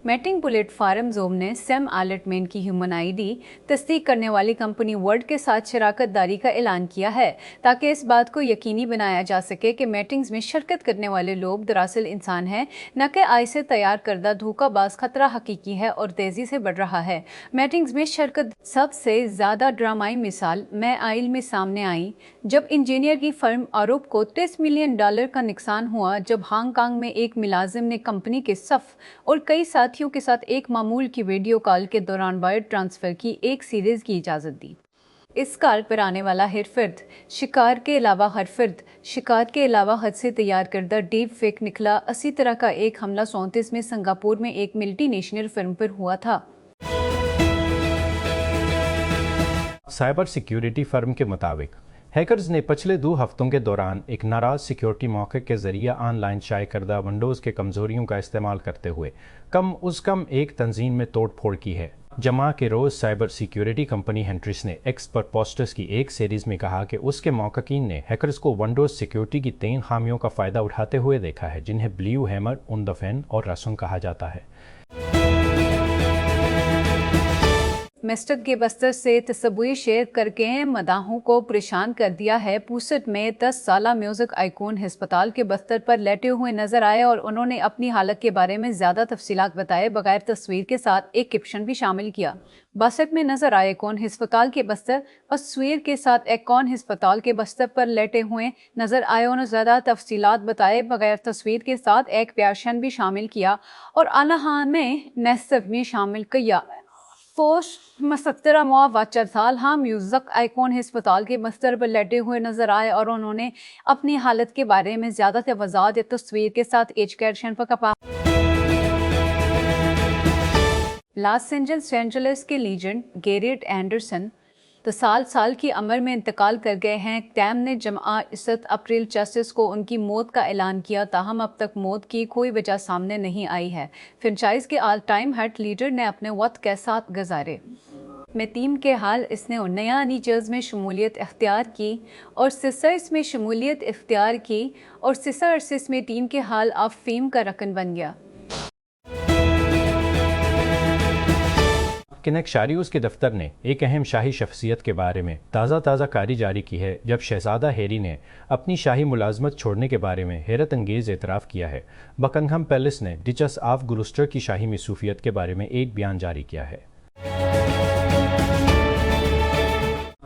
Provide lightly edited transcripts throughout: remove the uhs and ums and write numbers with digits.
Matting bullet farm जोम ने Sam Altman की ह्यूमन आईडी तस्दीक करने वाली कंपनी वर्ड के साथ शराकत दारी का ऐलान किया है ताकि इस बात को यकीनी बनाया जा सके कि मैटिंग्स में शिरकत करने वाले लोग दरअसल इंसान हैं, न कि आई से तैयार करदा धोखाबाज खतरा हकीकी है और तेजी से बढ़ रहा है। मैटिंग्स में शिरकत सबसे ज़्यादा ड्रामाई मिसाल मैं आइल में सामने आई जब इंजीनियर की फर्म आरोप को $30 मिलियन का नुकसान हुआ जब हांगकांग में एक मुलाजिम ने कंपनी के सफ और कई साथियों के साथ एक मामूल की वीडियो कॉल के दौरान वायर ट्रांसफ़र की एक सीरीज़ की इजाज़त दी। इस कॉल पर आने वाला हर फर्द शिकार के अलावा हद से तैयार करदा डीप फेक निकला। इसी तरह का एक हमला 37 में सिंगापुर में एक मल्टी नेशनल फर्म पर हुआ था। साइबर सिक्योरिटी फर्म के मुताबिक हैकर्स ने पिछले 2 हफ्तों के दौरान एक नाराज सिक्योरिटी मौके के जरिए ऑनलाइन शाये करदा विंडोज़ के कमज़ोरियों का इस्तेमाल करते हुए कम एक तंजीम में तोड़ फोड़ की है। जमा के रोज़ साइबर सिक्योरिटी कंपनी हेंट्रिस ने एक्स पर पोस्टर्स की एक सीरीज़ में कहा कि उसके मौक़िन ने हैकर्स को विंडोज़ सिक्योरिटी की 3 खामियों का फ़ायदा उठाते हुए देखा है, जिन्हें ब्लू हैमर, उन द फैन और रसम कहा जाता है। मस्टद के बस्तर से तस्वीर शेयर करके मदाहों को परेशान कर दिया है। पूसट में 10 साला म्यूजिक आइकॉन अस्पताल के बस्तर पर लेटे हुए नजर आए और उन्होंने अपनी हालत के बारे में ज़्यादा तफसीलात बताए बगैर तस्वीर के साथ एक कैप्शन भी शामिल किया। बासठ में नजर आए कौन अस्पताल के बस्तर, तस्वीर के साथ एक कौन अस्पताल के बस्तर पर लेटे हुए नजर आए। उन्होंने ज़्यादा तफसीलात बताए बगैर तस्वीर के साथ एक कैप्शन भी शामिल किया और आलाहान में नस्ब में शामिल किया। पोस्ट में 17 साल म्यूजिक आइकॉन अस्पताल के बस्तर पर लेटे हुए नजर आए और उन्होंने अपनी हालत के बारे में ज़्यादा वज़ाहत तस्वीर के साथ एज कैप्शन पर कपा। लॉस एंजल्स के लीजेंड गैरेट एंडरसन साल की उम्र में इंतकाल कर गए हैं। टैम ने जमा 7 अप्रैल जस्टिस को उनकी मौत का ऐलान किया, ताहम अब तक मौत की कोई वजह सामने नहीं आई है। फ्रेंचाइज के ऑल टाइम हर्ट लीडर ने अपने वक्त के साथ गुजारे में टीम के हाल इसने नया नीजर्स में शमूलियत इख्तियार की और सिसर्स में शमूलियत इख्तियार की और सिसर्स में टीम के हाल ऑफ फेम का रकन बन गया। किनेक्शारियोस के दफ्तर ने एक अहम शाही शख्सियत के बारे में ताज़ा कारी जारी की है जब शहजादा हैरी ने अपनी शाही मुलाजमत छोड़ने के बारे में हैरत अंगेज़ एतराफ़ किया है। बकिंघम पैलेस ने डचेस ऑफ ग्लूस्टर की शाही मसूफियत के बारे में एक बयान जारी किया है।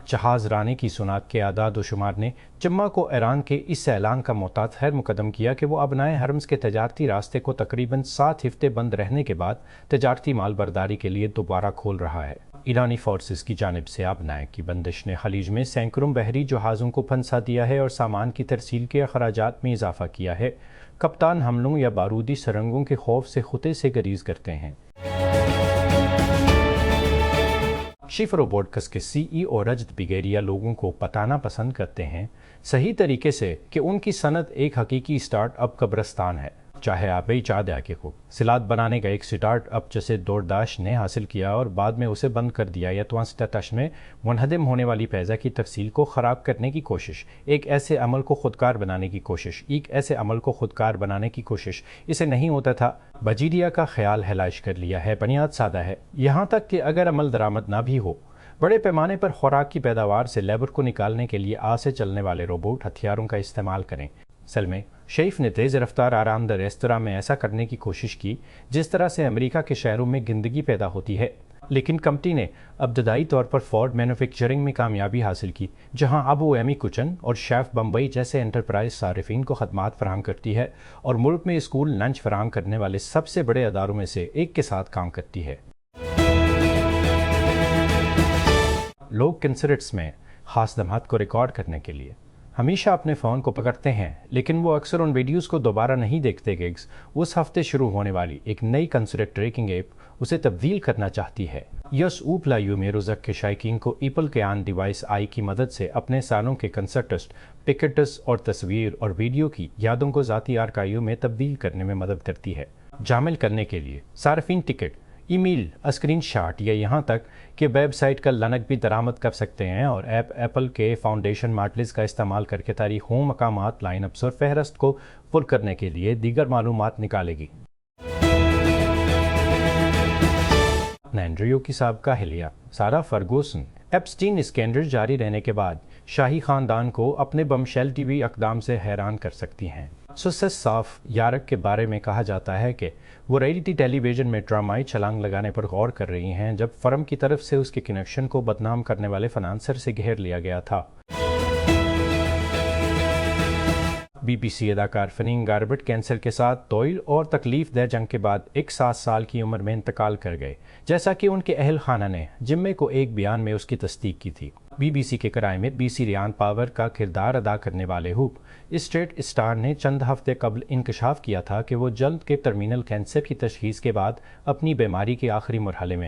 जहाज रानी की सुनाक के आदाद व शुमार ने जम्मा को ईरान के इस ऐलान का मोहतात खैर मुकदम किया कि वो अबनाए हरम्स के तजारती रास्ते को तकरीबन 7 हफ्ते बंद रहने के बाद तजारती माल बर्दारी के लिए दोबारा खोल रहा है। ईरानी फोर्सेस की जानिब से आबनाए की बंदिश ने खलीज में सैकड़ों बहरी जहाज़ों को फंसा दिया है और सामान की तरसील के अखराजात में इजाफा किया है। कप्तान हमलों या बारूदी सरंगों के खौफ से खुते से गरीज करते हैं। शिफर ब्रॉडकास्ट के CEO रजत बिगेरिया लोगों को बताना पसंद करते हैं सही तरीके से कि उनकी सनत एक हकीकी स्टार्टअप कब्रस्तान है। चाहे आप ही चाह दे को सलाद बनाने का एक स्टार्टअप जैसे दोरदाश ने हासिल किया और बाद में उसे बंद कर दिया, या तो तश में मुनहदम होने वाली पैज़ा की तफसील को ख़राब करने की कोशिश, एक ऐसे अमल को खुदकार बनाने की कोशिश, इसे नहीं होता था। बजीरिया का ख्याल हलाइश कर लिया है। बुनियाद सादा है, यहाँ तक कि अगर अमल दरामद ना भी हो, बड़े पैमाने पर खुराक की पैदावार से लेबर को निकालने के लिए आज से चलने वाले रोबोट हथियारों का इस्तेमाल करें। सलमे शेफ ने तेज़ रफ्तार आरामदा रेस्तरां में ऐसा करने की कोशिश की जिस तरह से अमेरिका के शहरों में गिंदगी पैदा होती है, लेकिन कंपनी ने इब्तदाई तौर पर फोर्ड मैन्युफैक्चरिंग में कामयाबी हासिल की, जहां अब वो एमी किचन और शेफ बम्बई जैसे एंटरप्राइज सारिफिन को खदमात फराहम करती है और मुल्क में स्कूल लंच फराहम करने वाले सबसे बड़े अदारों में से एक के साथ काम करती है। लोग कंसर्ट्स में खास धमात को रिकॉर्ड करने के लिए हमेशा अपने फ़ोन को पकड़ते हैं, लेकिन वो अक्सर उन वीडियोस को दोबारा नहीं देखते। गिग्स उस हफ्ते शुरू होने वाली एक नई कंसर्ट ट्रैकिंग ऐप उसे तब्दील करना चाहती है। यस ऊपला यू मेरोजक के शायकीन को एप्पल के आन डिवाइस आई की मदद से अपने सालों के कंसर्ट्स, पिकेट्स और तस्वीर और वीडियो की यादों को ज़ाती आर्काइव में तब्दील करने में मदद करती है। शामिल करने के लिए सार्फिन टिकट, ईमेल, स्क्रीन शॉट या यहाँ तक कि वेबसाइट का लनक भी दरामद कर सकते हैं और ऐप एप्पल के फाउंडेशन मॉडल्स का इस्तेमाल करके तारीखों, मकामात, लाइनअप्स और फहरस्त को पुर करने के लिए दीगर मालूमात निकालेगी। اپنا اینڈریو کی سابقہ اہلیہ سارا فرگوسن ایپسٹین اسکینڈل جاری رہنے کے بعد شاہی خاندان کو اپنے بمشیل ٹی وی اقدام سے حیران کر سکتی ہیں۔ سسس صاف یارک کے بارے میں کہا جاتا ہے کہ وہ ریئلٹی ٹیلی ویژن میں ڈرامائی چھلانگ لگانے پر غور کر رہی ہیں جب فرم کی طرف سے اس کے کنیکشن کو بدنام کرنے والے فنانسر سے گھیر لیا گیا تھا۔ بی بی سی اداکار فنین گاربٹ کینسر کے ساتھ طویل اور تکلیف دہ جنگ کے بعد 61 سال کی عمر میں انتقال کر گئے، جیسا کہ ان کے اہل خانہ نے جمعے کو ایک بیان میں اس کی تصدیق کی تھی۔ بی بی سی کے کرائے میں بی سی ریان پاور کا کردار ادا کرنے والے ہوپ اسٹریٹ اسٹار نے چند ہفتے قبل انکشاف کیا تھا کہ وہ جلد کے ٹرمینل کینسر کی تشخیص کے بعد اپنی بیماری کے آخری مرحلے میں